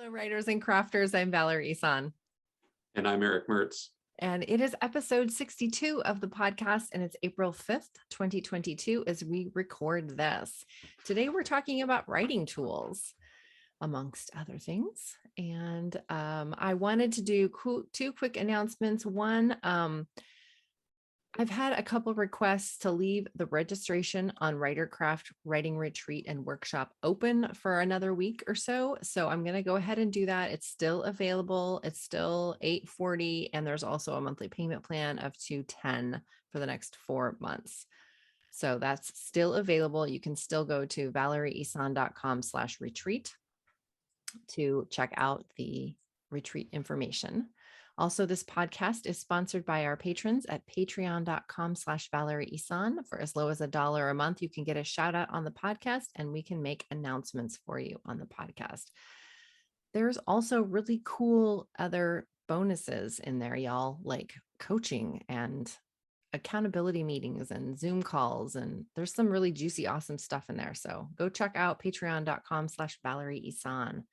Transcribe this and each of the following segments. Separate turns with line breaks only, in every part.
Hello, writers and crafters. I'm Valerie Isan.
And I'm Eric Mertz.
And it is episode 62 of the podcast, and it's April 5th, 2022, as we record this. Today, we're talking about writing tools, amongst other things. And I wanted to do two quick announcements. One, I've had a couple of requests to leave the registration on WriterCraft Writing Retreat and Workshop open for another week or so. So I'm going to go ahead and do that. It's still available. It's still $840. And there's also a monthly payment plan of $210 for the next 4 months. So that's still available. You can still go to valerieisan.com/retreat to check out the retreat information. Also, this podcast is sponsored by our patrons at patreon.com/ValerieIsan. For as low as $1 a month, you can get a shout out on the podcast, and we can make announcements for you on the podcast. There's also really cool other bonuses in there, y'all, like coaching and accountability meetings and Zoom calls. And there's some really juicy, awesome stuff in there. So go check out patreon.com/ValerieIsan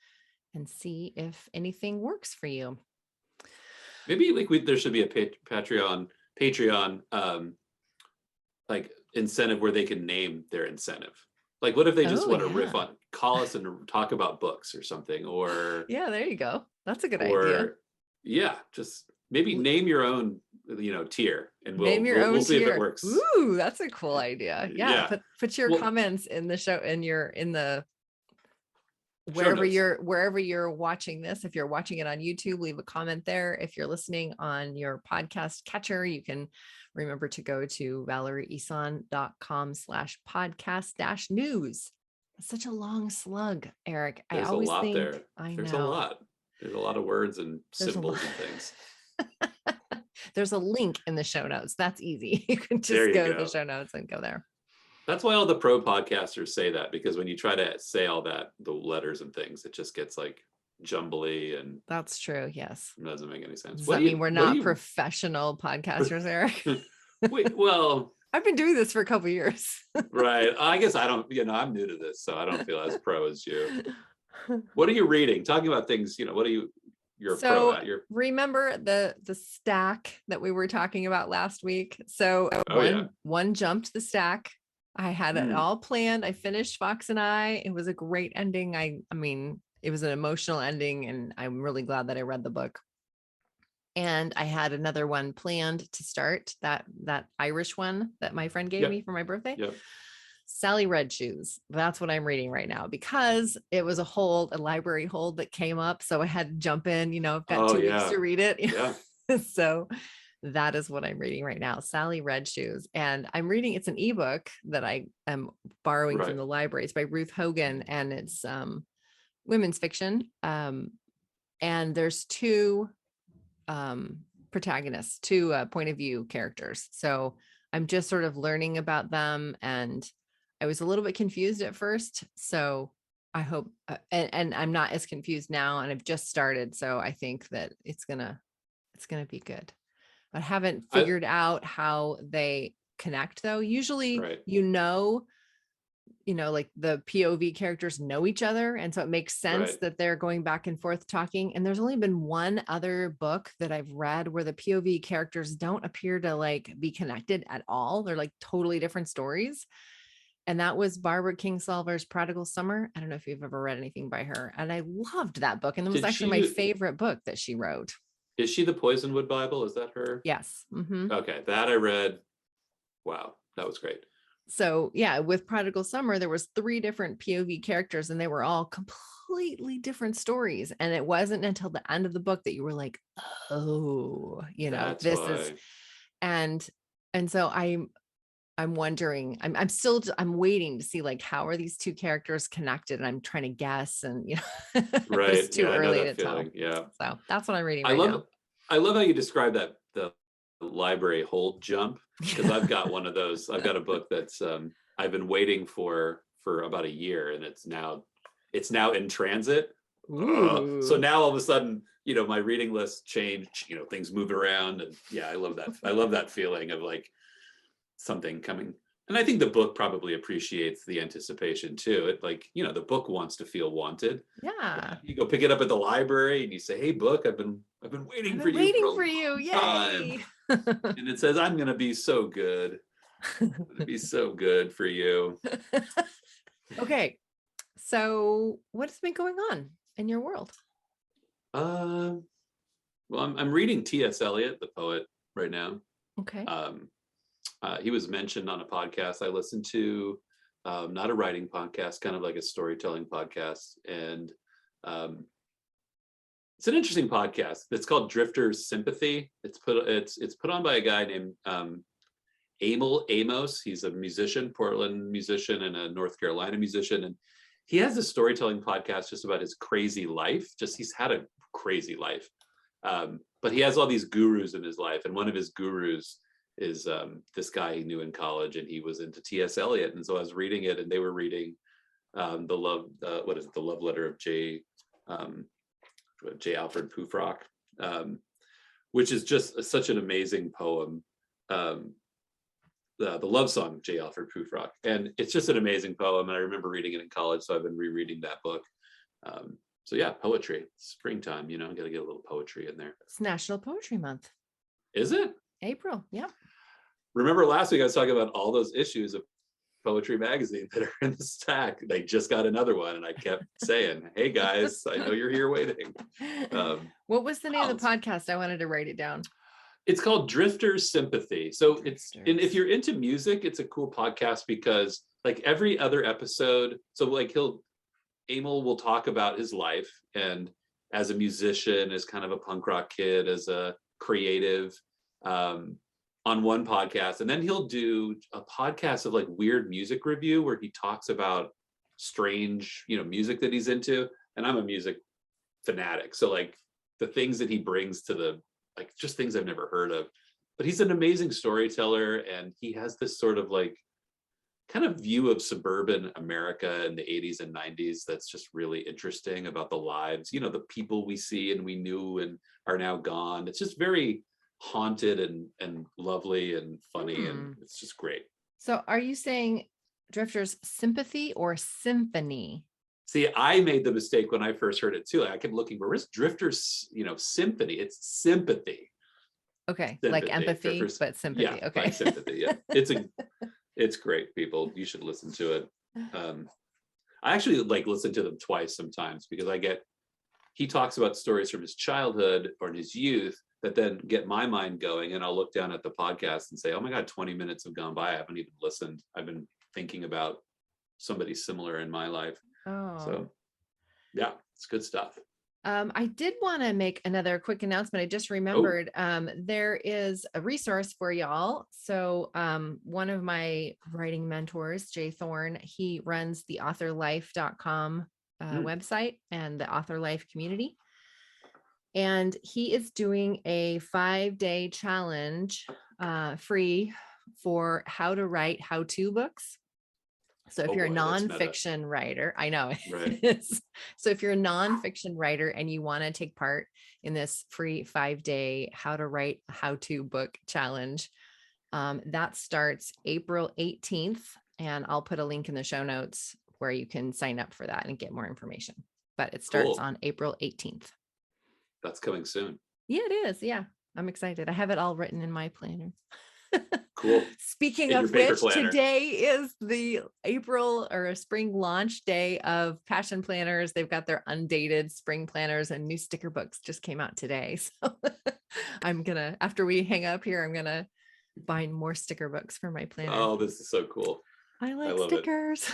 and see if anything works for you.
Maybe there should be a Patreon like incentive where they can name their incentive. Like, what if they just want to riff on, call us and talk about books or something, or
yeah, there you go. That's a good idea.
Yeah, just maybe name your own, tier, and we'll see if it works.
Ooh, that's a cool idea. Yeah. Put your comments in the show, wherever you're watching this. If you're watching it on YouTube, leave a comment there. If you're listening on your podcast catcher, you can remember to go to valerieisan.com/podcast-news. It's such a long slug, Eric.
There's
I always
a lot
think
there.
I
There's
know.
a lot. There's a lot of words and symbols and things.
There's a link in the show notes. That's easy. You can just go to the show notes and go there.
That's why all the pro podcasters say that, because when you try to say all that, the letters and things, it just gets like jumbly, and
that's true. Yes.
It doesn't make any sense.
Does that mean we're not professional podcasters, Eric?
Wait, well,
I've been doing this for a couple of years.
Right. I guess I don't, I'm new to this, so I don't feel as pro as you. What are you reading? Talking about things, what are you're pro at?
Remember the stack that we were talking about last week? So one jumped the stack. I had it all planned. I finished Fox and I. It was a great ending. I mean, it was an emotional ending, and I'm really glad that I read the book. And I had another one planned to start, that Irish one that my friend gave me for my birthday. Sally Red Shoes. That's what I'm reading right now, because it was a library hold that came up. So I had to jump in, I've got 2 weeks to read it.
Yeah.
So that is what I'm reading right now, Sally Red Shoes. And I'm reading, it's an ebook that I am borrowing from the library. It's by Ruth Hogan, and it's women's fiction. And there's two protagonists, two point of view characters. So I'm just sort of learning about them, and I was a little bit confused at first. So I hope, and I'm not as confused now, and I've just started. So I think that it's gonna be good. I haven't figured out how they connect, though. Usually, like the POV characters know each other. And so it makes sense that they're going back and forth talking. And there's only been one other book that I've read where the POV characters don't appear to be connected at all. They're like totally different stories. And that was Barbara Kingsolver's Prodigal Summer. I don't know if you've ever read anything by her. And I loved that book. And it was actually my favorite book that she wrote.
Is she the Poisonwood Bible? Is that her?
Yes. Mm-hmm.
Okay. That I read. Wow. That was great.
So with Prodigal Summer, there was 3 different POV characters, and they were all completely different stories. And it wasn't until the end of the book that you were like, oh,
That's
this
why.
is, and so I'm wondering, I'm waiting to see how are these 2 characters connected, and I'm trying to guess, and it's too early to tell.
Yeah.
So that's what I'm reading now.
I love how you describe that, the library hold jump, because I've got one of those. I've got a book that's I've been waiting for about a year, and it's now in transit. So now all of a sudden, my reading list changed, things move around, and I love that. I love that feeling of something coming And I think the book probably appreciates the anticipation too. It like, the book wants to feel wanted.
Yeah.
You go pick it up at the library and you say, "Hey, book, I've been
I've
waiting for
been
you for
waiting
a
for you.
long time."
Yay.
And it says, "I'm gonna be so good. I'm gonna be so good for you."
Okay. So what's been going on in your world?
Um, well, I'm reading T.S. Eliot, the poet, right now.
Okay.
He was mentioned on a podcast I listened to, not a writing podcast, kind of like a storytelling podcast, and um, it's an interesting podcast. It's called Drifter's Sympathy. It's put on by a guy named Emil Amos. He's a musician, Portland musician, and a North Carolina musician, and he has a storytelling podcast just about his crazy life. Just he's had a crazy life, but he has all these gurus in his life, and one of his gurus is this guy he knew in college, and he was into T.S. Eliot. And so I was reading it, and they were reading the love letter of J. Alfred Prufrock, which is just such an amazing poem. The love song of J. Alfred Prufrock, and it's just an amazing poem. And I remember reading it in college, so I've been rereading that book. So yeah, poetry, springtime. Got to get a little poetry in there.
It's National Poetry Month.
Is it?
April. Yeah.
Remember last week I was talking about all those issues of Poetry Magazine that are in the stack. They just got another one, and I kept saying, "Hey guys, I know you're here waiting."
What was the name of the podcast? I wanted to write it down.
It's called Drifter's Sympathy. So and if you're into music, it's a cool podcast because like every other episode, so like Emil will talk about his life, and as a musician, as kind of a punk rock kid, as a creative, on one podcast, and then he'll do a podcast of like weird music review where he talks about strange, music that he's into. And I'm a music fanatic, so like the things that he brings to the like just things I've never heard of. But he's an amazing storyteller, and he has this sort of like kind of view of suburban America in the 80s and 90s that's just really interesting about the lives, the people we see and we knew and are now gone. It's just very haunted and lovely and funny, and it's just great. So
are you saying Drifter's Sympathy or Symphony?
See, I made the mistake when I first heard it too. I kept looking, where's Drifter's, symphony? It's sympathy.
Okay, sympathy. Like empathy, Drifter's, but sympathy.
Yeah,
okay,
like sympathy. Yeah, it's great, people. You should listen to it. I actually like listen to them twice sometimes because he talks about stories from his childhood or his youth that then get my mind going, and I'll look down at the podcast and say, "Oh my God, 20 minutes have gone by. I haven't even listened. I've been thinking about somebody similar in my life."
Oh,
so yeah, it's good stuff.
I did want to make another quick announcement. I just remembered there is a resource for y'all. So one of my writing mentors, Jay Thorne, he runs the authorlife.com website and the Author Life community. And he is doing a 5-day challenge free for how to write how-to books. So if you're a nonfiction writer, I know. Right. So if you're a nonfiction writer and you want to take part in this free 5-day how to write how-to book challenge, that starts April 18th. And I'll put a link in the show notes where you can sign up for that and get more information. But it starts on April 18th.
That's coming soon.
Yeah, it is. Yeah. I'm excited. I have it all written in my planner.
Cool.
Speaking of which, today is the April or spring launch day of Passion Planners. They've got their undated spring planners, and new sticker books just came out today. So I'm gonna, after we hang up here, I'm gonna buy more sticker books for my planner.
Oh, this is so cool.
I like stickers.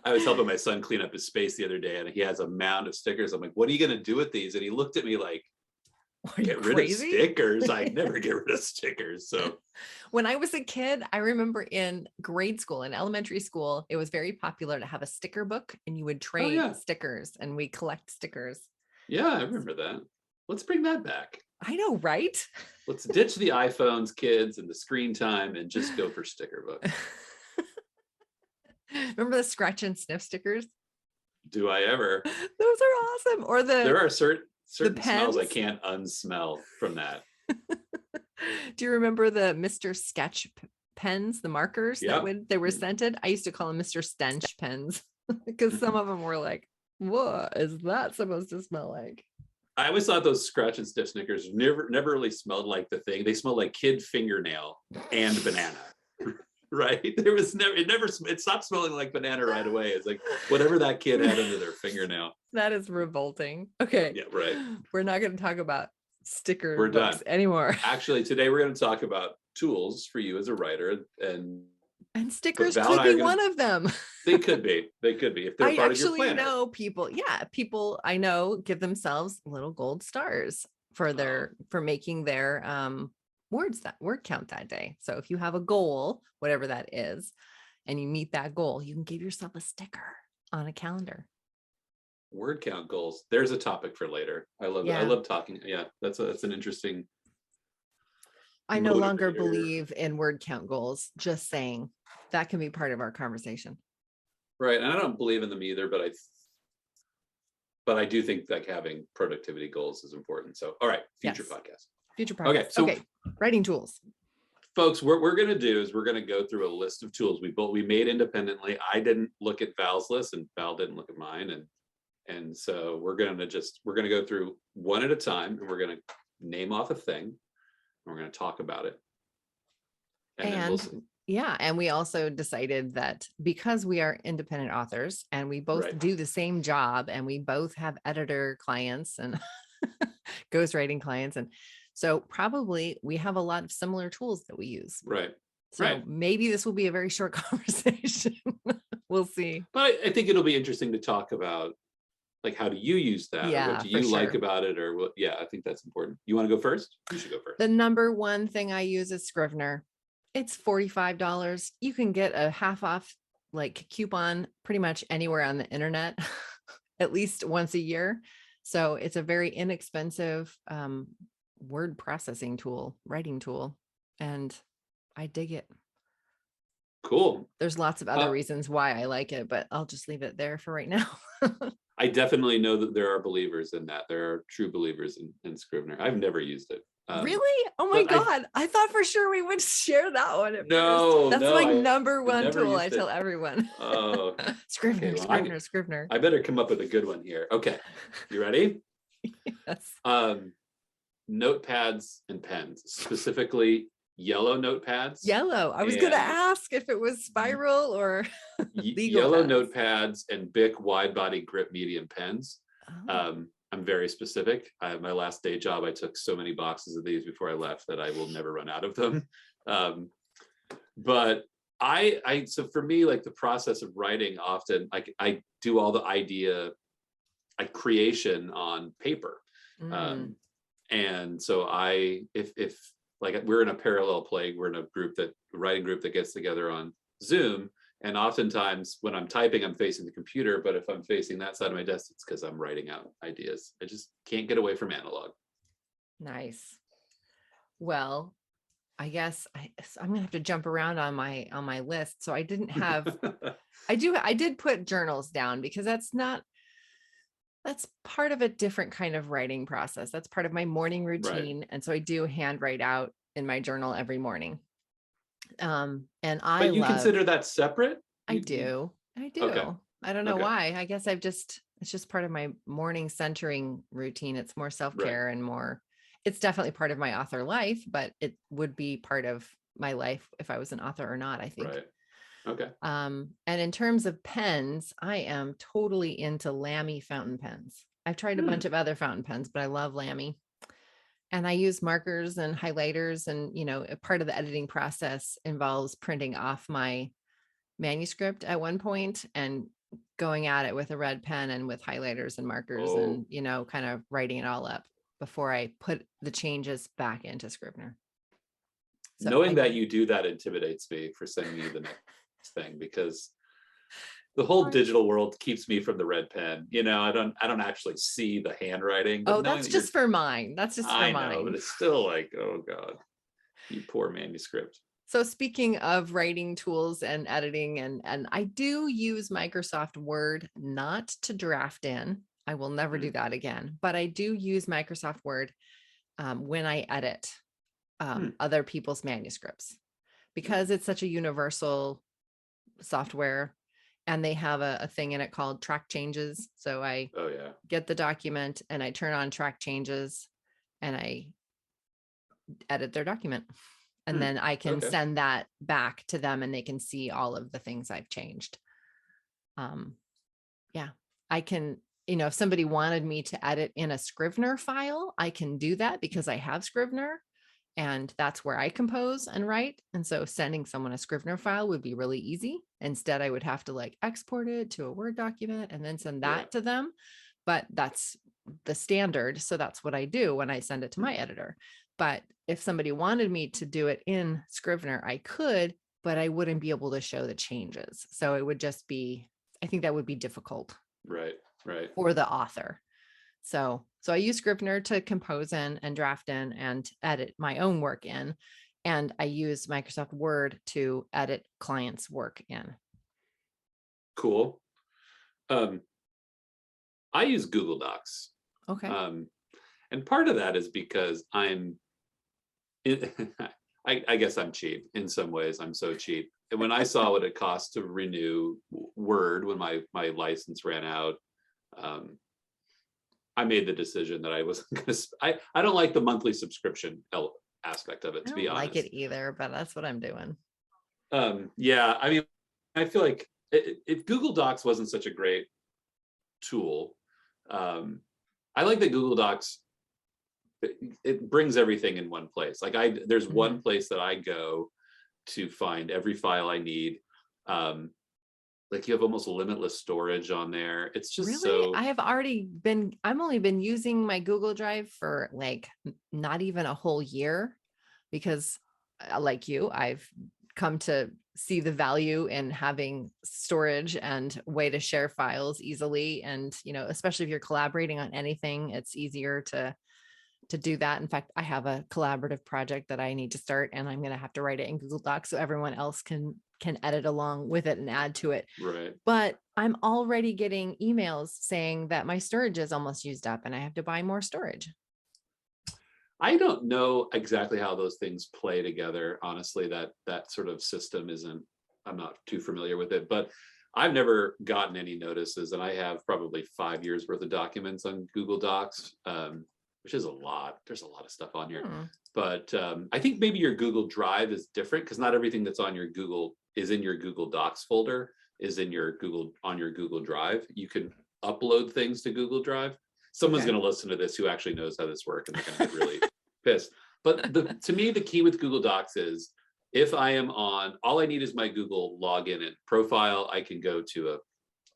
I was helping my son clean up his space the other day, and he has a mound of stickers. I'm like, "What are you going to do with these?" And he looked at me like, "Get rid of stickers? I never get rid of stickers." So
when I was a kid, I remember in grade school, in elementary school, it was very popular to have a sticker book, and you would trade stickers, and we collect stickers.
Yeah, I remember that. Let's bring that back.
I know, right?
Let's ditch the iPhones, kids, and the screen time, and just go for sticker books.
Remember the scratch and sniff stickers?
Do I ever?
Those are awesome. Or there
are certain smells I can't unsmell from that.
Do you remember the Mr. Sketch pens, the markers
Yep.
they were scented. I used to call them Mr. Stench pens because some of them were like, what is that supposed to smell like?
I always thought those scratch and sniff Snickers never really smelled like the thing. They smelled like kid fingernail and banana. Right? It stopped smelling like banana right away. It's like whatever that kid had under their fingernail.
That is revolting. Okay.
Yeah, right.
We're not going to talk about sticker
We're
books
done
anymore.
Actually, today we're going to talk about tools for you as a writer, and
stickers
Val
could
and I
be
are gonna-
one of them.
They could be if they're
I
part of your
actually
planner.
know people. Yeah, people I know give themselves little gold stars for for making their word count that day. So if you have a goal, whatever that is, and you meet that goal, you can give yourself a sticker on a calendar.
Word count goals. There's a topic for later. I love talking. Yeah, that's an interesting.
I no longer
motivator.
believe in word count goals. Just saying that can be part of our conversation.
Right, and I don't believe in them either, but I do think like having productivity goals is important. So, all right, future podcast.
Future podcast. Okay, writing tools.
Folks, what we're going to do is we're going to go through a list of tools we made independently. I didn't look at Val's list, and Val didn't look at mine, and so we're going to go through one at a time, and we're going to name off a thing, and we're going to talk about it, and then we'll see.
Yeah. And we also decided that because we are independent authors and we both do the same job and we both have editor clients and ghostwriting clients. And so probably we have a lot of similar tools that we use.
Right.
So maybe this will be a very short conversation. We'll see.
But I think it'll be interesting to talk about like, how do you use that?
Yeah,
or what do you like about it? Or what? Yeah, I think that's important. You want to go first? You should go first.
The number one thing I use is Scrivener. It's $45. You can get a half off like coupon pretty much anywhere on the internet, at least once a year. So it's a very inexpensive word processing tool, writing tool. And I dig it.
Cool.
There's lots of other reasons why I like it, but I'll just leave it there for right now.
I definitely know that there are believers in that. There are true believers in Scrivener. I've never used it.
Really? Oh my God. I thought for sure we would share that one at first. That's my number one tool I tell everyone.
Oh,
Scrivener,
okay,
Scrivener.
I better come up with a good one here. Okay. You ready?
Yes.
Notepads and pens, specifically yellow notepads.
Yellow. I was going to ask if it was spiral or legal
yellow
pads.
notepads and Bic wide body grip medium pens.
Oh.
I'm very specific. My last day job, I took so many boxes of these before I left that I will never run out of them. But so for me, like the process of writing, often I do all the idea creation on paper. And so if like we're in a parallel plague, we're in a writing group that gets together on Zoom. And oftentimes when I'm typing, I'm facing the computer, but if I'm facing that side of my desk, it's because I'm writing out ideas. I just can't get away from analog.
Nice. Well, I guess I'm gonna have to jump around on my list. So I didn't have, I did put journals down because that's part of a different kind of writing process. That's part of my morning routine. And so I do handwrite out in my journal every morning. And
but you consider that separate?
I do. Okay. I don't know why. I guess it's just part of my morning centering routine. It's more self-care and more, it's definitely part of my author life, but it would be part of my life if I was an author or not, I think.
Right. Okay.
And in terms of pens, I am totally into Lamy fountain pens. I've tried a bunch of other fountain pens, but I love Lamy. And I use markers and highlighters, and part of the editing process involves printing off my manuscript at one point and going at it with a red pen and with highlighters and markers and kind of writing it all up before I put the changes back into Scrivener.
So knowing that you do that intimidates me for sending you the next thing, because the whole digital world keeps me from the red pen. I don't actually see the handwriting.
Oh, that's just for mine. That's just for mine.
I know, but it's still like, oh God, you poor manuscript.
So speaking of writing tools and editing, and I do use Microsoft Word, not to draft in. I will never do that again, but I do use Microsoft Word when I edit other people's manuscripts, because it's such a universal software, and they have a thing in it called track changes. So I
Oh yeah.
get the document and I turn on track changes and I edit their document. And then I can
Okay.
send that back to them and they can see all of the things I've changed. Yeah, I can, if somebody wanted me to edit in a Scrivener file, I can do that because I have Scrivener and that's where I compose and write. And so sending someone a Scrivener file would be really easy. Instead, I would have to like export it to a Word document and then send that to them. But that's the standard. So that's what I do when I send it to my editor. But if somebody wanted me to do it in Scrivener, I could, but I wouldn't be able to show the changes. So it would just be, I think that would be difficult.
Right.
For the author. So I use Scrivener to compose in and draft in and edit my own work in. And I use Microsoft Word to edit clients' work in.
Cool. I use Google Docs.
Okay.
And part of that is because I guess I'm cheap in some ways. I'm so cheap. And when I saw what it cost to renew Word when my license ran out, I made the decision that I wasn't going to. I don't like the monthly subscription aspect of it, to be honest.
I don't like it either, but that's what I'm doing.
Yeah, I mean, I feel like if Google Docs wasn't such a great tool, I like that Google Docs. It brings everything in one place. Like there's one place that I go to find every file I need. Like you have almost limitless storage on there. It's just
really, I've only been using my Google Drive for like not even a whole year because like you, I've come to see the value in having storage and way to share files easily. And, especially if you're collaborating on anything, it's easier to do that. In fact, I have a collaborative project that I need to start and I'm going to have to write it in Google Docs so everyone else can edit along with it and add to it.
Right.
But I'm already getting emails saying that my storage is almost used up and I have to buy more storage.
I don't know exactly how those things play together. Honestly, that sort of system I'm not too familiar with it, but I've never gotten any notices, and I have probably 5 years worth of documents on Google Docs, which is a lot. There's a lot of stuff on here. But I think maybe your Google Drive is different because not everything that's on your Google is in your Google Docs folder is in your Google Drive. You can upload things to Google Drive. Someone's going to listen to this who actually knows how this works, and they're going to get really pissed. But to me, the key with Google Docs is if I am on, all I need is my Google login and profile. I can go to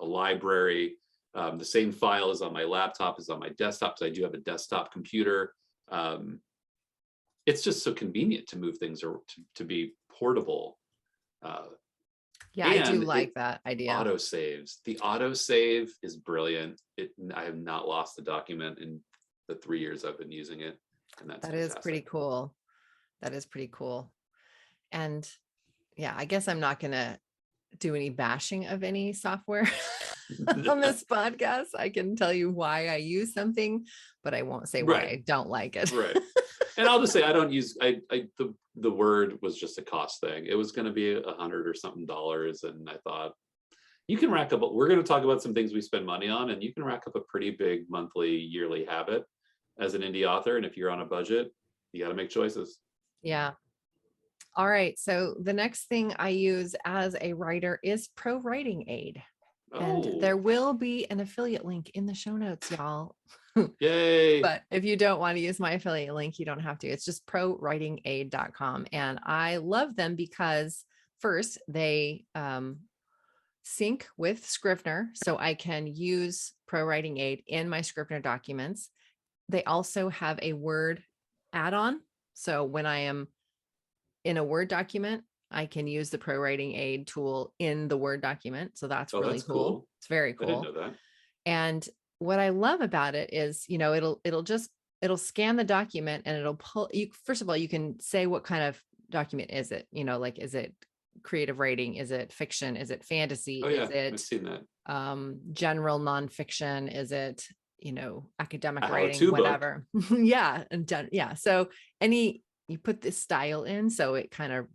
a library. The same file is on my laptop, is on my desktop, because I do have a desktop computer. It's just so convenient to move things or to be portable.
Yeah, I do like that idea.
Auto saves. The auto save is brilliant. I have not lost a document in the 3 years I've been using it. And that is
pretty cool. That is pretty cool. And yeah, I guess I'm not going to do any bashing of any software on this podcast. I can tell you why I use something, but I won't say why I don't like it.
Right. And I'll just say I don't use the Word was just a cost thing. It was going to be $100 or something, and I thought you can rack up. We're going to talk about some things we spend money on, and you can rack up a pretty big monthly, yearly habit as an indie author. And if you're on a budget, you got to make choices.
Yeah. All right. So the next thing I use as a writer is Pro Writing Aid. And there will be an affiliate link in the show notes, y'all.
Yay.
But if you don't want to use my affiliate link, you don't have to. It's just prowritingaid.com. And I love them because first they sync with Scrivener. So I can use Pro Writing Aid in my Scrivener documents. They also have a Word add-on. So when I am in a Word document, I can use the Pro Writing Aid tool in the Word document. So that's really cool. It's very cool.
I didn't know that.
And what I love about it is, it'll scan the document and it'll pull you. First of all, you can say what kind of document is it? Like, is it creative writing? Is it fiction? Is it fantasy?
Oh, yeah,
is it
I've seen that.
General nonfiction? Is it, academic writing, whatever. Yeah. And yeah. So you put this style in, so it kind of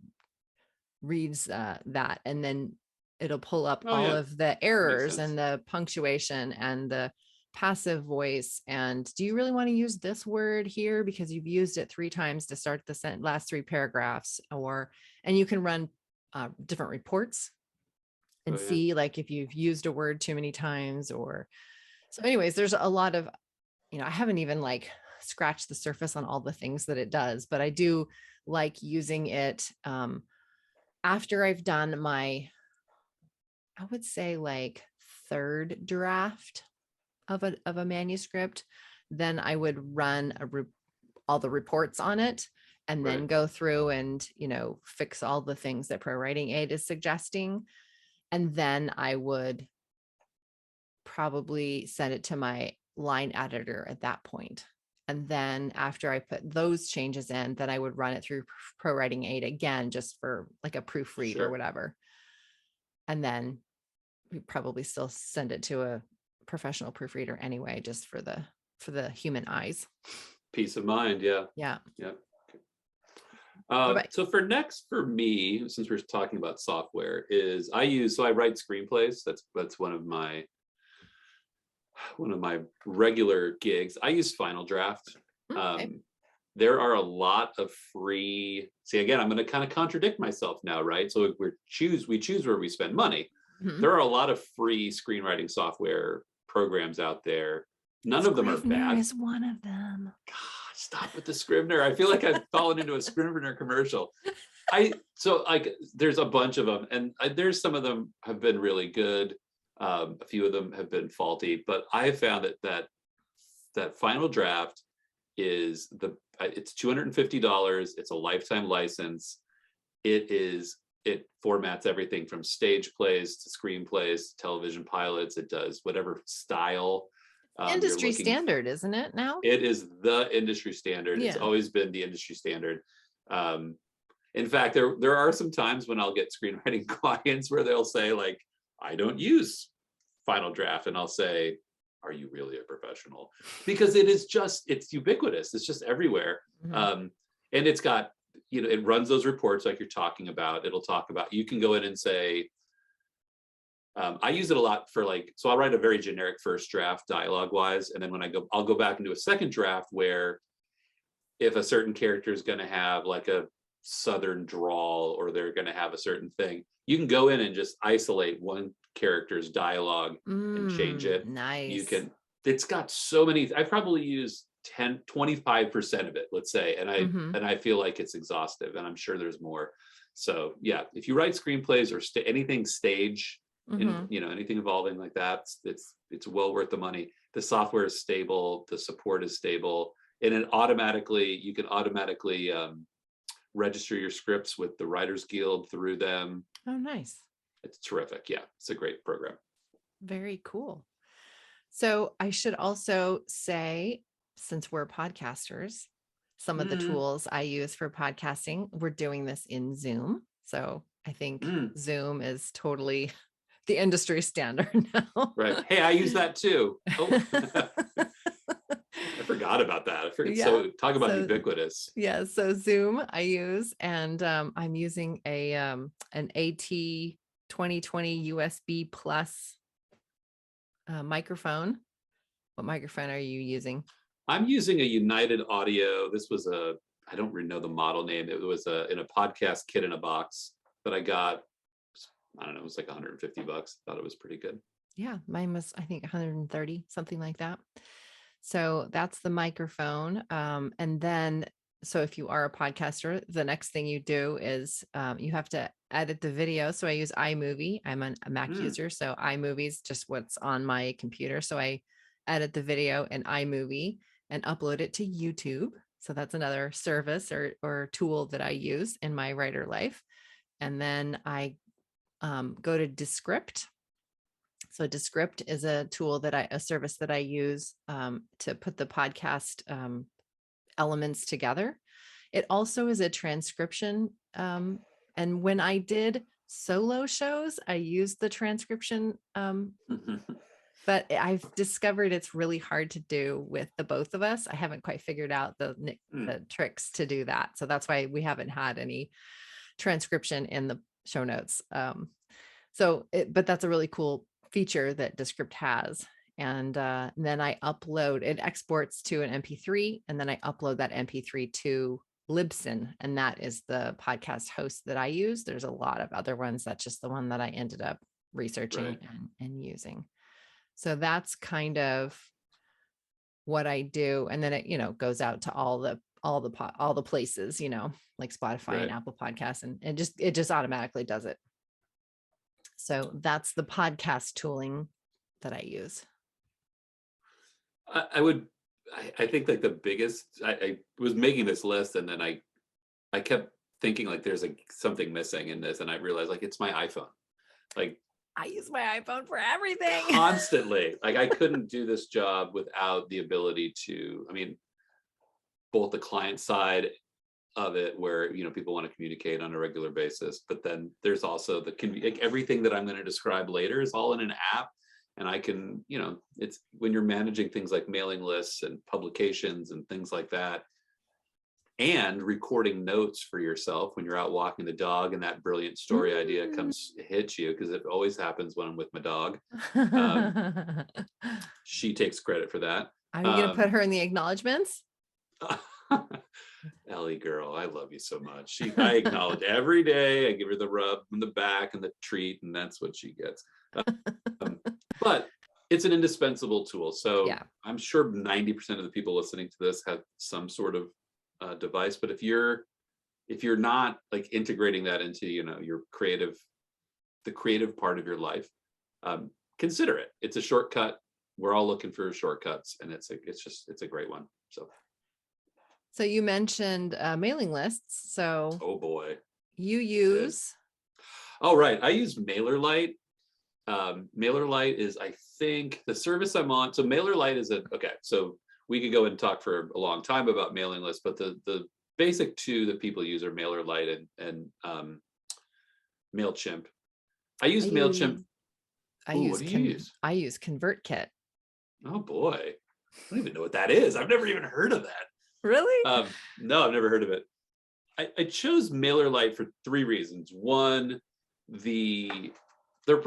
reads that, and then it'll pull up
Oh
all
yeah,
of the
makes
errors
sense.
and the punctuation and the passive voice. And do you really want to use this word here because you've used it 3 times to start the last 3 paragraphs? Or, and you can run different reports
Oh
and
yeah,
see like if you've used a word too many times. Or so anyways, there's a lot of, I haven't even like scratched the surface on all the things that it does, but I do like using it after I've done my, I would say like third draft of a manuscript. Then I would run all the reports on it, and then
right,
go through and fix all the things that Pro Writing Aid is suggesting. And then I would probably send it to my line editor at that point. And then after I put those changes in, then I would run it through Pro Writing Aid again, just for like a proofread or
sure.
whatever. And then we probably still send it to a professional proofreader anyway, just for the human eyes.
Peace of mind. Yeah,
Yeah.
yeah.
What about,
So for me, since we're talking about software, is I write screenplays. That's one of my regular gigs. I use Final Draft.
okay.
Um, there are a lot of free. See, again, I'm going to kind of contradict myself now, right? So we choose where we spend money.
Mhm.
There are a lot of free screenwriting software programs out there. None of them are
Scrivener
bad.
is one of them.
God, stop with the Scrivener. I feel like I've fallen into a Scrivener commercial. So like there's a bunch of them, and there's some of them have been really good. A few of them have been faulty, but I have found that Final Draft is it's $250. It's a lifetime license. It formats everything from stage plays to screenplays to television pilots. It does whatever style you're
Industry
looking for.
standard, isn't it now?
It is the industry standard. It's
Yeah.
always been the industry standard. Um, in fact, there are some times when I'll get screenwriting clients where they'll say like, I don't use Final Draft, and I'll say, are you really a professional? Because it's ubiquitous. It's just everywhere.
Mhm.
Um, and it's got, it runs those reports like you're talking about. It'll talk about, you can go in and say, I use it a lot for like, so I'll write a very generic first draft dialogue wise. And then when I'll go back into a second draft where if a certain character is going to have like a Southern drawl or they're going to have a certain thing, you can go in and just isolate one character's dialogue and change it. You
Nice.
can, it's got so many, I probably use 25% of it, let's say.
Hmm.
And I feel like it's exhaustive, and I'm sure there's more. So yeah, if you write screenplays or anything stage,
Hmm.
anything involving like that, it's well worth the money. The software is stable, the support is stable, and you can automatically register your scripts with the Writers Guild through them.
Oh, nice.
It's terrific. Yeah, it's a great program.
Very cool. So I should also say, since we're podcasters, some of the
Mm,
tools I use for podcasting, we're doing this in Zoom. So I think
mm,
Zoom is totally the industry standard now.
right. Hey, I use that too. Oh, I forgot about that. I forget.
Yeah.
So talk about
So
ubiquitous.
yeah, so Zoom I use, and I'm using an AT 2020 USB plus microphone. What microphone are you using?
I'm using a United Audio. I don't really know the model name. It was in a podcast kit in a box that I got. I don't know, it was like 150 bucks. Thought it was pretty good.
Yeah, mine was, I think, 130, something like that. So that's the microphone. And then, so if you are a podcaster, the next thing you do is you have to edit the video. So I use iMovie. I'm a Mac
Mm,
user. So iMovie is just what's on my computer. So I edit the video in iMovie and upload it to YouTube. So that's another service or tool that I use in my writer life. And then I go to Descript. So Descript is a a service that I use to put the podcast elements together. It also is a transcription. And when I did solo shows, I used the transcription. But I've discovered it's really hard to do with the both of us. I haven't quite figured out the
mm.
tricks to do that. So that's why we haven't had any transcription in the show notes. But that's a really cool feature that Descript has. And then I upload, it exports to an MP3, and then I upload that MP3 to Libsyn, and that is the podcast host that I use. There's a lot of other ones. That's just the one that I ended up researching
Right.
and using. So that's kind of what I do. And then it, goes out to all the places, like Spotify
Right.
and Apple Podcasts, and it just automatically does it. So that's the podcast tooling that I use.
I think like the biggest, I was making this list, and then I kept thinking like there's like something missing in this, and I realized like it's my iPhone. Like
I use my iPhone for everything.
Constantly. Like I couldn't do this job without the ability to, I mean, both the client side of it where, people want to communicate on a regular basis, but then there's also like everything that I'm going to describe later is all in an app. And I can, it's when you're managing things like mailing lists and publications and things like that, and recording notes for yourself when you're out walking the dog and that brilliant story idea hits you, because it always happens when I'm with my dog. She takes credit for that.
Are you going to put her in the acknowledgements?
Ellie girl, I love you so much. I acknowledge every day. I give her the rub in the back and the treat, and that's what she gets. But it's an indispensable tool. So yeah. I'm sure 90% of the people listening to this have some sort of device. But if you're not like integrating that into your the creative part of your life, consider it. It's a shortcut. We're all looking for shortcuts, and it's a great one.
So you mentioned mailing lists. So
oh boy,
you use.
Oh right, I use MailerLite. MailerLite is, I think, the service I'm on. So MailerLite is okay. So we could go and talk for a long time about mailing lists, but the basic two that people use are MailerLite and MailChimp. I use MailChimp. What do you use?
I use ConvertKit.
Oh boy, I don't even know what that is. I've never even heard of that.
Really?
No, I've never heard of it. I chose MailerLite for three reasons. One, they're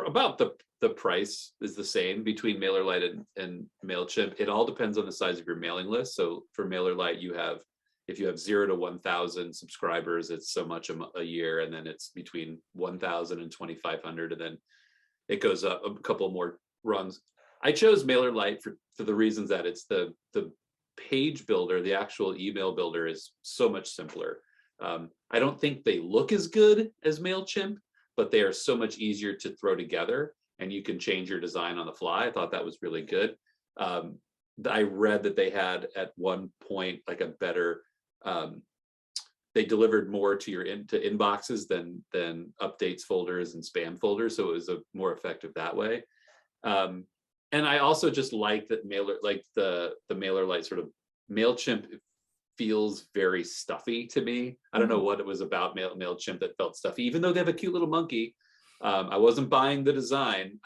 about the price is the same between MailerLite and MailChimp. It all depends on the size of your mailing list. So for MailerLite, if you have 0 to 1,000 subscribers, it's so much a year, and then it's between 1,000 and 2,500, and then it goes up a couple more rungs. I chose MailerLite for the reasons that it's the page builder, the actual email builder, is so much simpler. I don't think they look as good as MailChimp, but they are so much easier to throw together, and you can change your design on the fly. I thought that was really good. I read that they had at one point like a better, they delivered more to your inboxes than updates folders and spam folders, so it was more effective that way. And I also just like that the MailerLite sort of MailChimp feels very stuffy to me. I don't know what it was about MailChimp that felt stuffy, even though they have a cute little monkey. I wasn't buying the design.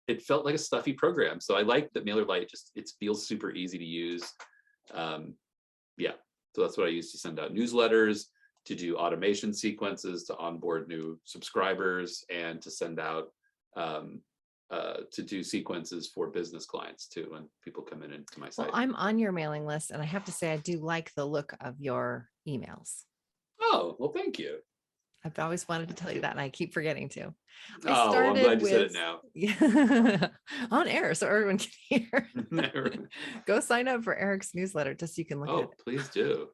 It felt like a stuffy program. So I like that MailerLite it feels super easy to use. Yeah, so that's what I use to send out newsletters, to do automation sequences, to onboard new subscribers, and to send out to do sequences for business clients too when people come into my site.
Well, I'm on your mailing list, and I have to say I do like the look of your emails.
Oh, well, thank you.
I've always wanted to tell you that, and I keep forgetting to.
I'm glad you said it now.
Yeah, on air, so everyone can hear. Go sign up for Eric's newsletter just so you can look at it.
Oh, please do.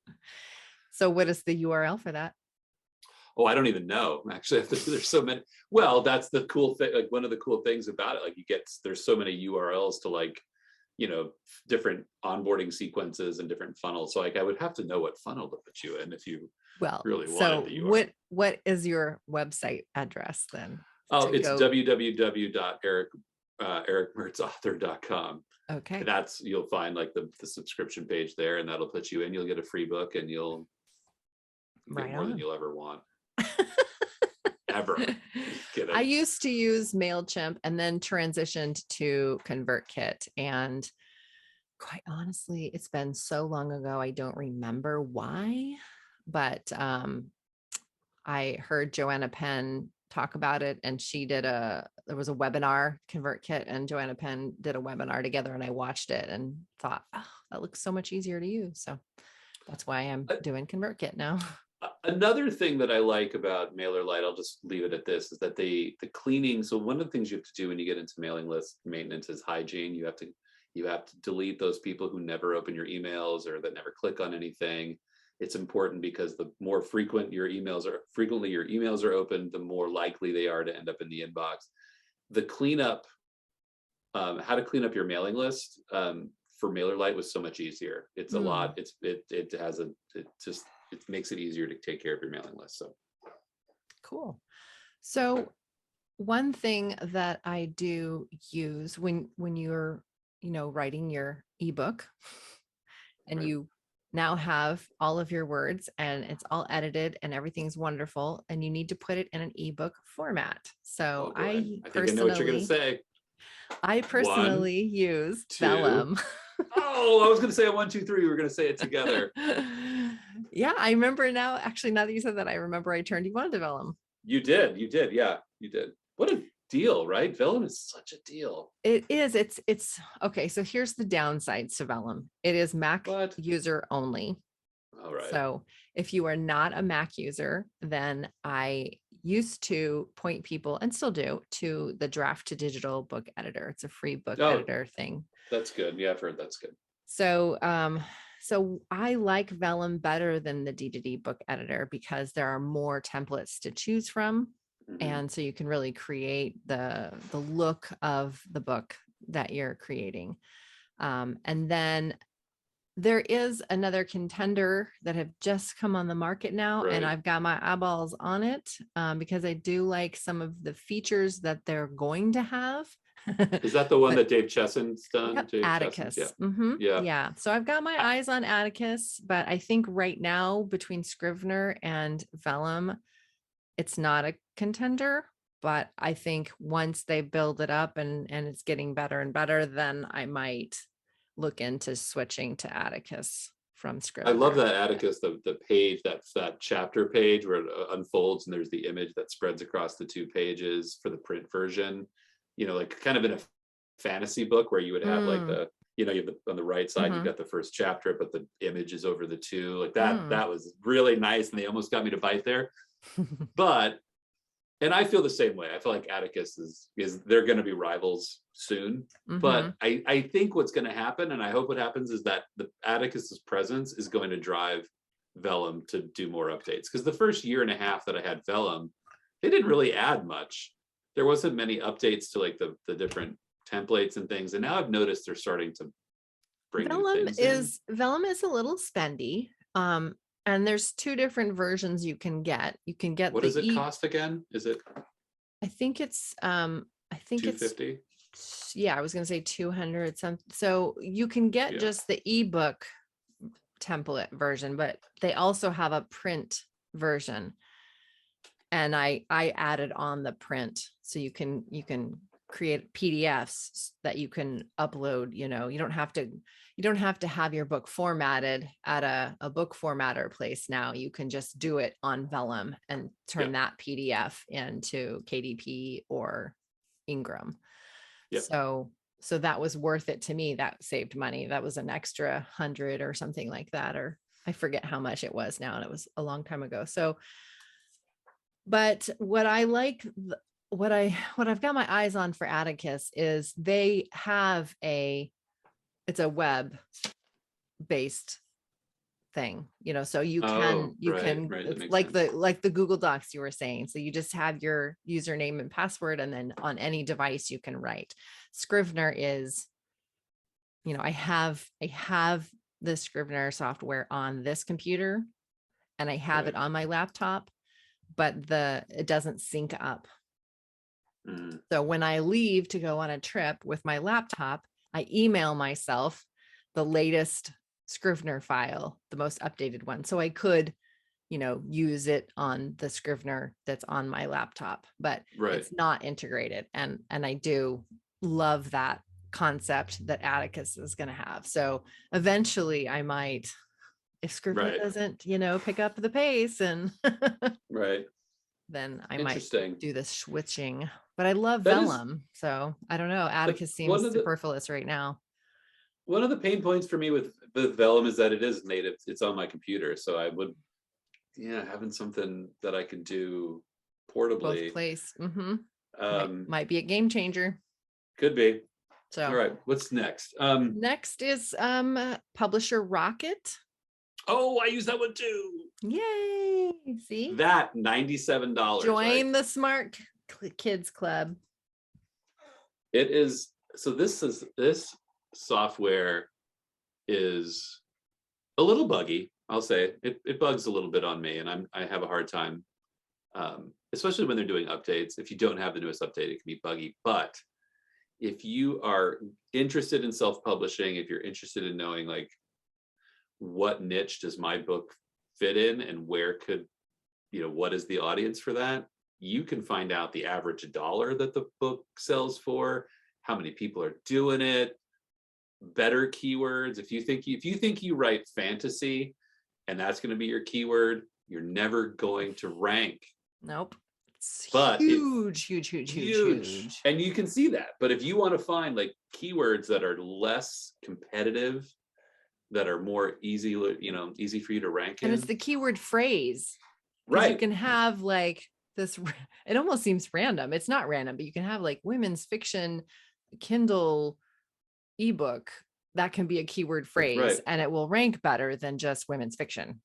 So what is the URL for that?
Oh, I don't even know. Actually, there's so many. Well, that's the cool thing. Like one of the cool things about it, like there's so many URLs to different onboarding sequences and different funnels. So like I would have to know what funnel to put you in if you really wanted the URL.
What is your website address then?
Oh, it's www.ericmertzauthor.com.
Okay.
You'll find like the subscription page there, and that'll put you in. You'll get a free book, and you'll get more than you'll ever want. Ever.
I used to use MailChimp and then transitioned to ConvertKit, and quite honestly, it's been so long ago I don't remember why, but I heard Joanna Penn talk about it, and there was a webinar, ConvertKit and Joanna Penn did a webinar together, and I watched it and thought, oh, that looks so much easier to use. So that's why I'm doing ConvertKit now.
Another thing that I like about MailerLite, I'll just leave it at this, is that the cleaning. So one of the things you have to do when you get into mailing list maintenance is hygiene. You have to delete those people who never open your emails or that never click on anything. It's important because the more frequently your emails are opened, the more likely they are to end up in the inbox. The cleanup, how to clean up your mailing list for MailerLite was so much easier. It's a lot. It makes it easier to take care of your mailing list. So
cool. So one thing that I do use when you're, writing your ebook and
right.
you now have all of your words and it's all edited and everything's wonderful, and you need to put it in an ebook format. So
I think I know what you're going to say.
I personally use Vellum.
Oh, I was going to say 1, 2, 3. We were going to say it together.
Yeah, I remember now. Actually, now that you said that, I remember I turned you on to Vellum.
You did. Yeah, you did. What a deal, right? Vellum is such a deal.
It is. It's okay. So here's the downsides to Vellum. It is Mac user only.
All right.
So if you are not a Mac user, then I used to point people, and still do, to the Draft to Digital book editor. It's a free book editor thing.
That's good. Yeah, I've heard that's good.
So so I like Vellum better than the D2D book editor because there are more templates to choose from. Mm-hmm. And so you can really create the look of the book that you're creating. And then there is another contender that have just come on the market now, right. And I've got my eyeballs on it because I do like some of the features that they're going to have.
Is that the one that Dave Chesson's done?
Yep,
Dave
Atticus.
Yeah.
Mm-hmm. Yeah. So I've got my eyes on Atticus, but I think right now between Scrivener and Vellum, it's not a contender. But I think once they build it up and it's getting better and better, then I might look into switching to Atticus from Scrivener.
I love that Atticus, the page, that chapter page where it unfolds and there's the image that spreads across the 2 pages for the print version. Like kind of in a fantasy book where you would have like you have on the right side, you've got the first chapter, but the image is over the 2 like that. That was really nice. And they almost got me to bite there. And I feel the same way. I feel like Atticus is they're going to be rivals soon. But I think what's going to happen, and I hope what happens, is that the Atticus's presence is going to drive Vellum to do more updates. Because the first year and a half that I had Vellum, they didn't really add much. There wasn't many updates to like the different templates and things. And now I've noticed they're starting to bring new things in.
Vellum is a little spendy. And there's 2 different versions you can get. You can get
what does it cost again? Is it?
I think it's $250. Yeah, I was going to say 200 something. So you can get just the ebook template version, but they also have a print version. And I added on the print, so you can create PDFs that you can upload. You don't have to have your book formatted at a book formatter place. Now you can just do it on Vellum and turn that PDF into KDP or Ingram. So that was worth it to me. That saved money. That was an extra 100 or something like that, or I forget how much it was now, and it was a long time ago. So, but what I like, what I've got my eyes on for Atticus is they have it's a web based thing, so you can it's like the Google Docs you were saying. So you just have your username and password, and then on any device you can write. Scrivener is, I have the Scrivener software on this computer and I have it on my laptop, but it doesn't sync up. So when I leave to go on a trip with my laptop, I email myself the latest Scrivener file, the most updated one. So I could, use it on the Scrivener that's on my laptop, but it's not integrated. And I do love that concept that Atticus is going to have. So eventually I might if Scribbler
Right.
doesn't, pick up the pace, and
Right.
then I might
Interesting.
do the switching. But I love
That is
vellum, so I don't know.
like
Atticus seems superfluous right now.
one of the pain points for me with Vellum is that it is native. It's on my computer, so I would, yeah, having something that I can do
Both
portably.
place. Might
Um,
might be a game changer.
could be. All
So
right, what's next?
next is publisher Rocket.
Oh, I use that one too.
Yay! See?
That $97.
Join the smart kids club.
It is. So this software is a little buggy. I'll say it bugs a little bit on me, and I have a hard time, especially when they're doing updates. If you don't have the newest update, it can be buggy. But if you are interested in self-publishing, if you're interested in knowing like what niche does my book fit in, and where could, what is the audience for that, you can find out the average dollar that the book sells for, how many people are doing it, better keywords. If you think you write fantasy and that's going to be your keyword, you're never going to rank.
Nope. It's
But
huge, huge.
And you can see that. But if you want to find like keywords that are less competitive, that are more easy for you to rank in.
And it's the keyword phrase.
Right.
You can have like this, it almost seems random. It's not random, but you can have like women's fiction, Kindle ebook. That can be a keyword phrase,
right,
and it will rank better than just women's fiction.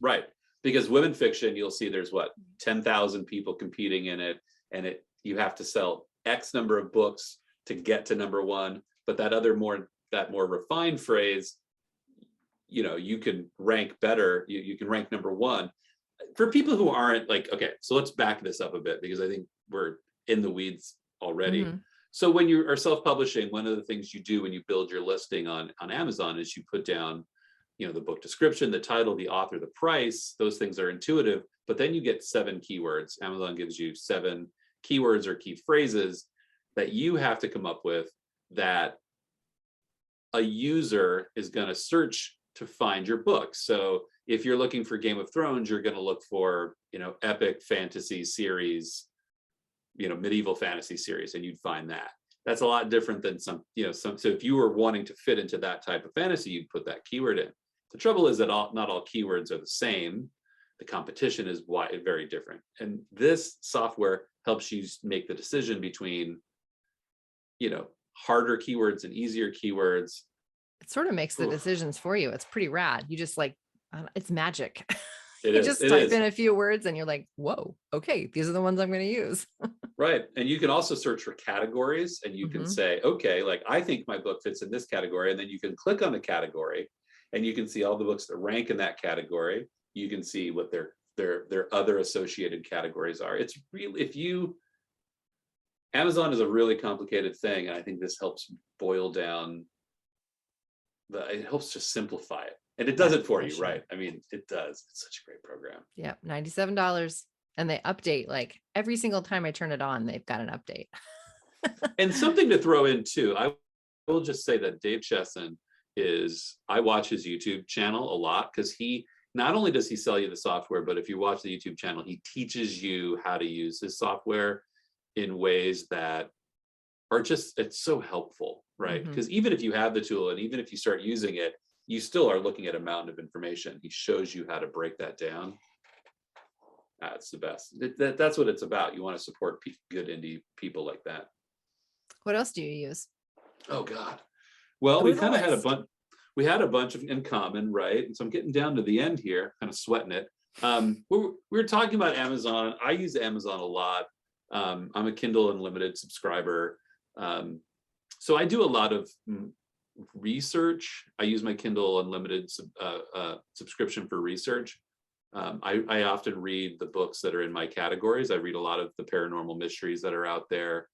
Right. Because women fiction, you'll see there's 10,000 people competing in it, and you have to sell X number of books to get to number one. But that more refined phrase, you can rank better. You can rank number one. For people who aren't like, okay, so let's back this up a bit, because I think we're in the weeds already. So when you are self-publishing, one of the things you do when you build your listing on Amazon is you put down, the book description, the title, the author, the price. Those things are intuitive, but then you get 7 keywords. Amazon gives you 7 keywords or key phrases that you have to come up with, that a user is going to search to find your book. So if you're looking for Game of Thrones, you're going to look for, epic fantasy series, medieval fantasy series, and you'd find that. That's a lot different than so if you were wanting to fit into that type of fantasy, you'd put that keyword in. The trouble is that not all keywords are the same. The competition is very different. And this software helps you make the decision between, harder keywords and easier keywords.
It sort of makes the decisions for you. It's pretty rad. You just like, it's magic.
You
just type in a few words and you're like, whoa, okay, these are the ones I'm going to use.
Right. And you can also search for categories, and you can say, okay, like I think my book fits in this category. And then you can click on the category and you can see all the books that rank in that category. You can see what their other associated categories are. It's really, Amazon is a really complicated thing. And I think this helps boil down it helps just simplify it. And it does it for you, right? I mean, it does. It's such a great program.
Yeah, $97. And they update like every single time I turn it on, they've got an update.
And something to throw in too, I will just say that Dave Chesson I watch his YouTube channel a lot, because he, not only does he sell you the software, but if you watch the YouTube channel, he teaches you how to use his software in ways that are it's so helpful, right? Because even if you have the tool and even if you start using it, you still are looking at a mountain of information. He shows you how to break that down. It's the best. That's what it's about. You want to support good indie people like that.
What else do you use?
Oh God. Well, we kind of had a bunch. We had a bunch of in common, right? And so I'm getting down to the end here, kind of sweating it. We were talking about Amazon. I use Amazon a lot. I'm a Kindle Unlimited subscriber. So I do a lot of research. I use my Kindle Unlimited subscription for research. I often read the books that are in my categories. I read a lot of the paranormal mysteries that are out there.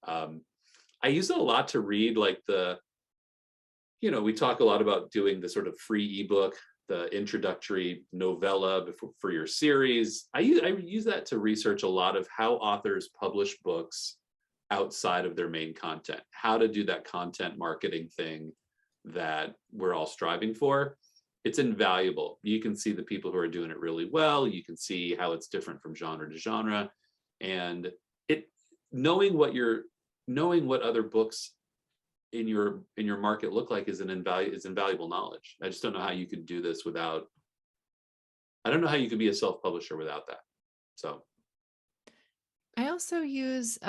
I use it a lot to read like we talk a lot about doing the sort of free ebook, the introductory novella for your series. I use that to research a lot of how authors publish books outside of their main content, how to do that content marketing thing that we're all striving for. it's invaluable. You can see the people who are doing it really well. You can see how it's different from genre to genre, and it knowing what other books in your market look like is invaluable knowledge. I just don't know how you could do this without. I don't know how you could be a self-publisher without that. So
I also use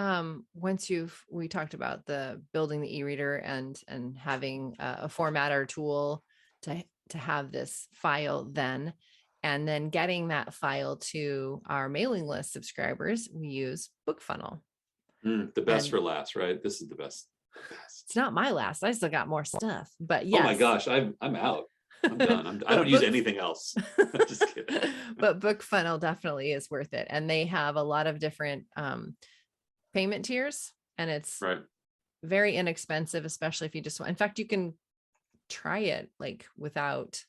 once we talked about the building the e-reader and having a formatter tool to have this file then, and then getting that file to our mailing list subscribers, we use BookFunnel.
the best
And
for last, right? This is the best.
it's not my last. I still got more stuff, but
Oh my
yes.
gosh, I'm out. I'm done. I
But
don't use anything else. Just kidding.
but BookFunnel definitely is worth it. And they have a lot of different payment tiers, and it's
Right.
very inexpensive, especially if you just want. In fact, you can try it like without.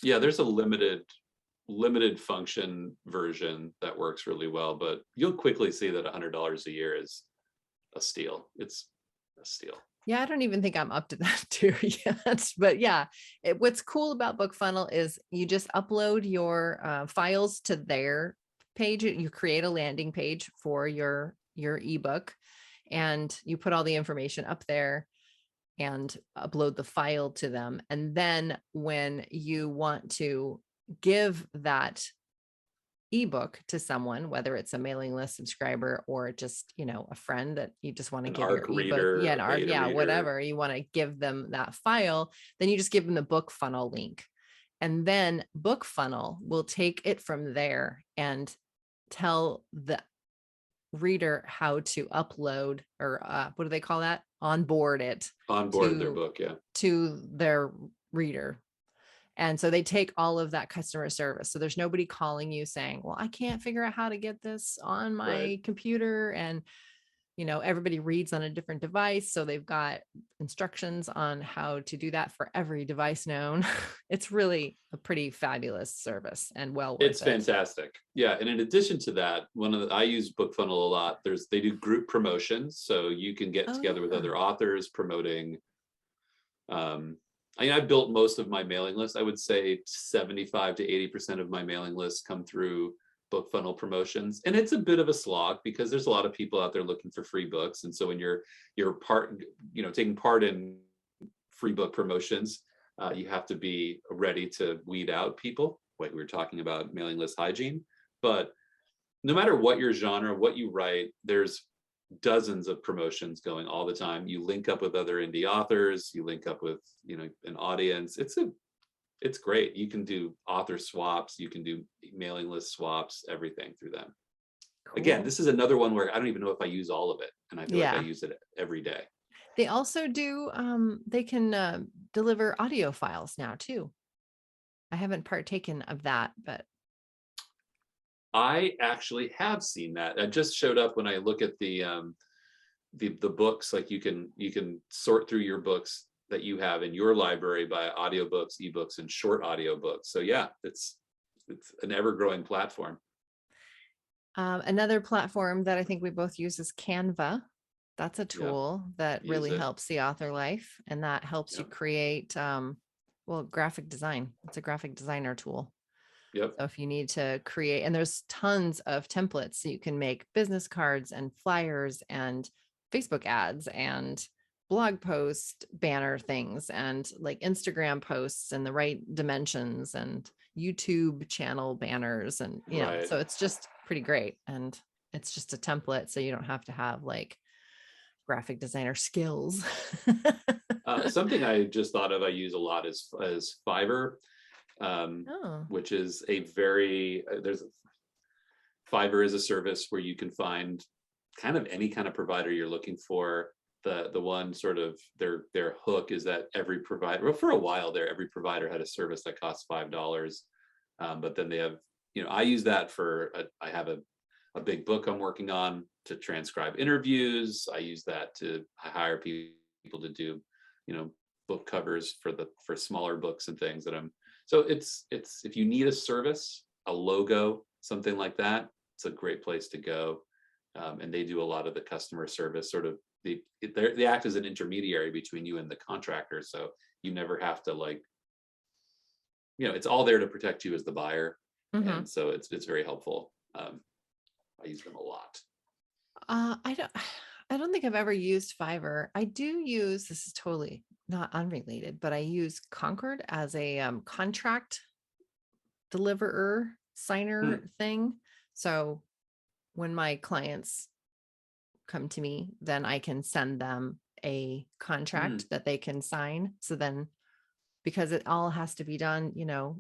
Yeah, there's a limited function version that works really well, but you'll quickly see that $100 a year is a steal. It's a steal.
Yeah, I don't even think I'm up to that tier yet. But yeah, what's cool about BookFunnel is you just upload your files to their page. You create a landing page for your ebook, and you put all the information up there and upload the file to them. And then when you want to give that ebook to someone, whether it's a mailing list subscriber or just, a friend that you just want to
An
give your
ARC
ebook,
reader,
yeah,
a beta reader.
whatever you want to give them that file, then you just give them the BookFunnel link. And then BookFunnel will take it from there and tell the reader how to upload, or what do they call that? Onboard it
Onboard their book, yeah.
to their reader. And so they take all of that customer service. So there's nobody calling you saying, well, I can't figure out how to get this on my
Right.
computer. And, everybody reads on a different device. So they've got instructions on how to do that for every device known. It's really a pretty fabulous service and well worth
It's
it.
fantastic. Yeah. And in addition to that, I use BookFunnel a lot. They do group promotions. So you can get together with other authors promoting. I've built most of my mailing list. I would say 75 to 80% of my mailing lists come through BookFunnel promotions. And it's a bit of a slog because there's a lot of people out there looking for free books. And so when you're taking part in free book promotions, you have to be ready to weed out people. Like we were talking about mailing list hygiene. But no matter what your genre, what you write, there's dozens of promotions going all the time. You link up with other indie authors, you link up with an audience. It's great. You can do author swaps, you can do mailing list swaps, everything through them. Cool. Again, this is another one where I don't even know if I use all of it, and I feel like I use it every day.
They also do they can deliver audio files now too. I haven't partaken of that, but
I actually have seen that. It just showed up when I look at the books. Like you can sort through your books that you have in your library by audiobooks, ebooks, and short audiobooks. So yeah, it's an ever-growing platform.
Another platform that I think we both use is Canva. That's a tool that really helps the author life, and that helps you create graphic design. It's a graphic designer tool.
Yep.
So if you need to create, and there's tons of templates, so you can make business cards and flyers and Facebook ads and blog post banner things and like Instagram posts and the right dimensions and YouTube channel banners. And, so it's just pretty great. And it's just a template. So you don't have to have like graphic designer skills.
Something I just thought of, I use a lot is Fiverr. Which is Fiverr is a service where you can find kind of any kind of provider you're looking for. The one sort of their hook is that every provider, well, for a while there, every provider had a service that costs $5. But then they have, I use that I have a big book I'm working on to transcribe interviews. I use that I hire people to do, book covers for smaller books and things so it's if you need a service, a logo, something like that, it's a great place to go. And they do a lot of the customer service, sort of they act as an intermediary between you and the contractor. So you never have to it's all there to protect you as the buyer.
Mhm.
And so it's very helpful. I use them a lot.
I don't I don't think I've ever used Fiverr. I do use, this is totally not unrelated, but I use Concord as a contract deliverer signer
Hmm.
thing. So when my clients come to me, then I can send them a
Hmm.
contract that they can sign. So then, because it all has to be done,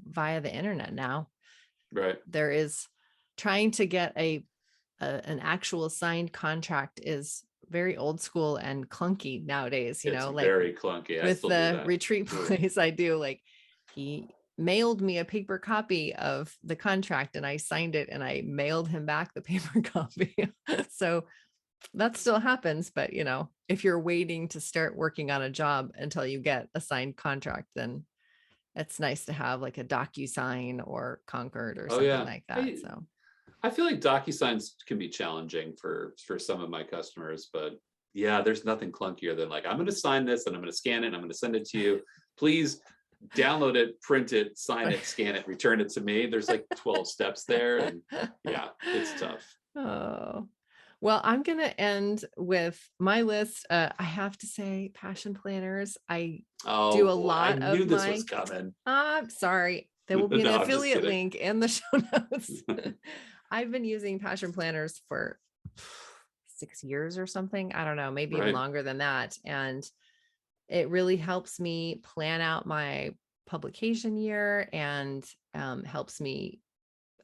via the internet now,
Right.
there is trying to get an actual signed contract is very old school and clunky nowadays,
It's
like
very clunky. I
with
still do
the
that.
retreat
Ugh.
place I do, like he mailed me a paper copy of the contract and I signed it and I mailed him back the paper copy. So that still happens, but if you're waiting to start working on a job until you get a signed contract, then it's nice to have like a DocuSign or Concord or
Oh
something
yeah.
like that. So
I feel like DocuSigns can be challenging for some of my customers, but yeah, there's nothing clunkier than like, I'm going to sign this and I'm going to scan it and I'm going to send it to you. Please download it, print it, sign it, scan it, return it to me. There's like 12 steps there, and yeah, it's tough.
Oh, well, I'm going to end with my list. I have to say, passion planners. I
Oh
do a
boy, I
lot
knew
of
this was
my,
coming.
I'm sorry. There will be an
No, I'm just
affiliate
kidding.
link in the show notes. I've been using passion planners for 6 years or something. I don't know, maybe even
Right.
longer than that. And it really helps me plan out my publication year and helps me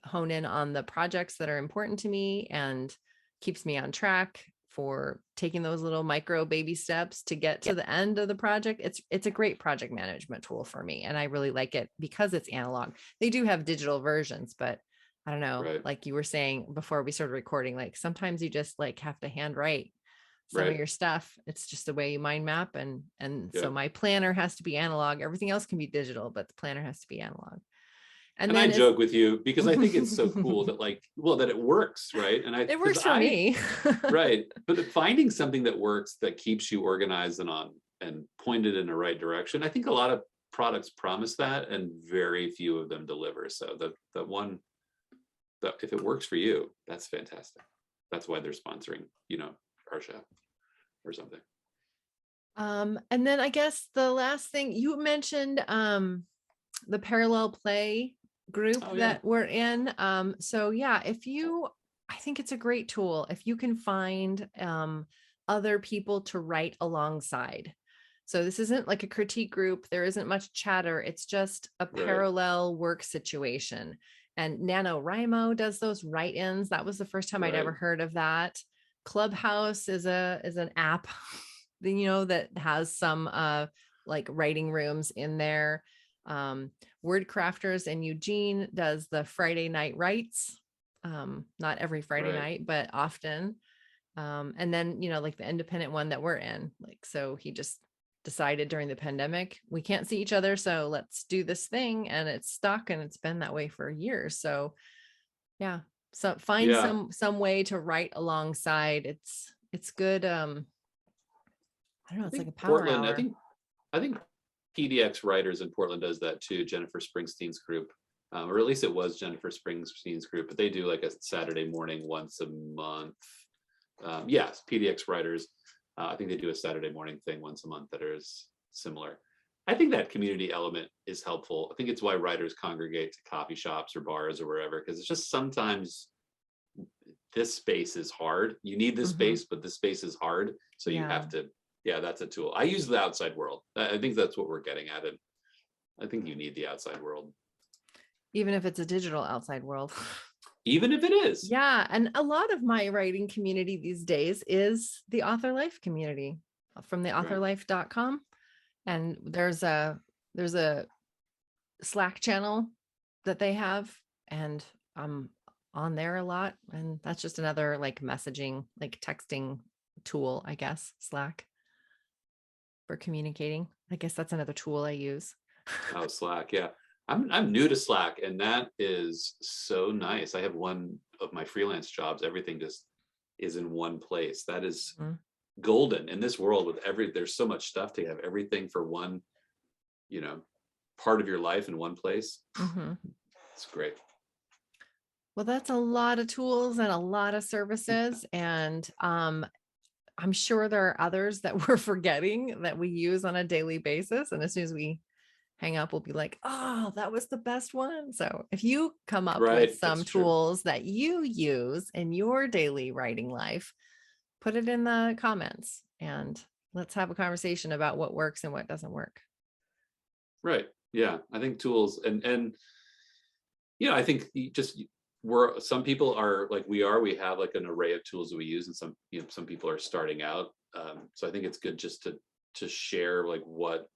hone in on the projects that are important to me and keeps me on track for taking those little micro baby steps to get to the end of the project. It's a great project management tool for me, and I really like it because it's analog. They do have digital versions, but I don't know,
Right.
like you were saying before we started recording, like sometimes you just like have to handwrite some of
Right.
your stuff. It's just the way you mind map, and so
Yeah.
my planner has to be analog. Everything else can be digital, but the planner has to be analog. And
And I
then
joke with you because I think it's so cool that like, well, that it works, right? And
it
because
works for me.
right, but finding something that works that keeps you organized and on and pointed in the right direction. I think a lot of products promise that, and very few of them deliver. So the one that if it works for you, that's fantastic. That's why they're sponsoring, our show or something.
And then I guess the last thing you mentioned, the parallel play group
Oh yeah,
that we're in. So yeah, I think it's a great tool if you can find other people to write alongside. So this isn't like a critique group. There isn't much chatter. It's just a
right,
parallel work situation. And NaNoWriMo does those write-ins. That was the first time I'd
right,
ever heard of that. Clubhouse is an app, that has some like writing rooms in there. Word Crafters in Eugene does the Friday night writes. Not every Friday
right.
night, but often. And then, like the independent one that we're in, like, so he just decided during the pandemic, we can't see each other. So let's do this thing. And it's stuck and it's been that way for years. So yeah. So find
Yeah,
some way to write alongside. It's good. I don't know,
I
it's like
think
a power
Portland.
hour.
I think PDX Writers in Portland does that too. Jennifer Springsteen's group, or at least it was Jennifer Springsteen's group. But they do like a Saturday morning once a month. Yes, PDX Writers. I think they do a Saturday morning thing once a month that is similar. I think that community element is helpful. I think it's why writers congregate to coffee shops or bars or wherever, because it's just sometimes this space is hard. You need this
Mhm.
space, but this space is hard. So you
Yeah.
have to, yeah, that's a tool. I use the outside world. I think that's what we're getting at. And I think you need the outside world,
Even if it's a digital outside world.
even if it is.
Yeah. And a lot of my writing community these days is the author life community from the
Right.
authorlife.com. And there's a Slack channel that they have, and I'm on there a lot. And that's just another like messaging, like texting tool, I guess, Slack for communicating. I guess that's another tool I use.
Oh, Slack. Yeah. I'm new to Slack, and that is so nice. I have one of my freelance jobs. Everything just is in one place. That is
Mhm.
golden in this world with there's so much stuff to have everything for one, you know, part of your life in one place.
Mhm.
It's great.
Well, that's a lot of tools and a lot of services. And I'm sure there are others that we're forgetting that we use on a daily basis. And as soon as we hang up, we'll be like, oh, that was the best one. So if you come up with
Right.
some
That's true.
tools that you use in your daily writing life, put it in the comments and let's have a conversation about what works and what doesn't work.
Right. Yeah. I think tools and I think some people are like we have like an array of tools that we use, and some people are starting out. So I think it's good just to share like what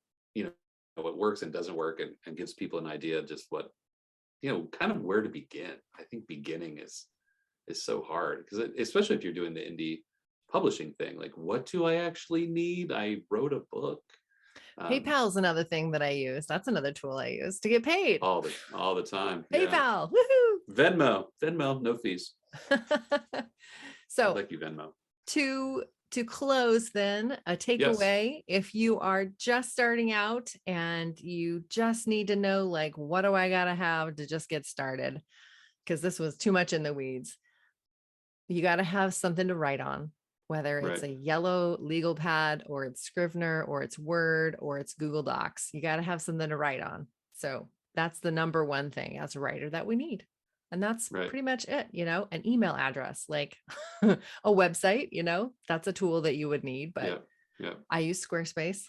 works and doesn't work, and gives people an idea of just what, kind of where to begin. I think beginning is so hard because especially if you're doing the indie publishing thing, like what do I actually need? I wrote a book.
PayPal is another thing that I use. That's another tool I use to get paid.
All the time. Yeah.
PayPal. Woohoo.
Venmo, no fees. I'd
So
like you Venmo.
to close then, a
Yes.
takeaway, if you are just starting out and you just need to know, like, what do I gotta have to just get started? Because this was too much in the weeds. You got to have something to write on, whether it's
Right.
a yellow legal pad or it's Scrivener or it's Word or it's Google Docs. You got to have something to write on. So that's the number one thing as a writer that we need. And that's
Right.
pretty much it, an email address, like a website, that's a tool that you would need, but
Yeah. Yeah.
I use Squarespace.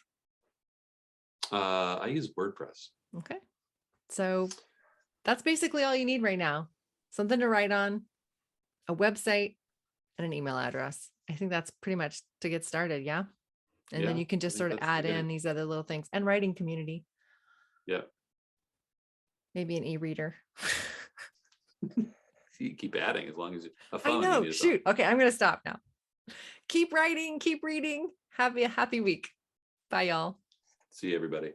I use WordPress.
Okay. So that's basically all you need right now. Something to write on, a website, and an email address. I think that's pretty much to get started. Yeah. And then
Yeah.
you can
I
just
think
sort of
that's the
add in
beginning.
these other little things, and writing community,
Yeah.
maybe an e-reader.
You keep adding as long as a
I
phone. You
know.
need a phone.
Shoot. Okay. I'm going to stop now. Keep writing, keep reading. Have a happy week. Bye, y'all.
See you, everybody.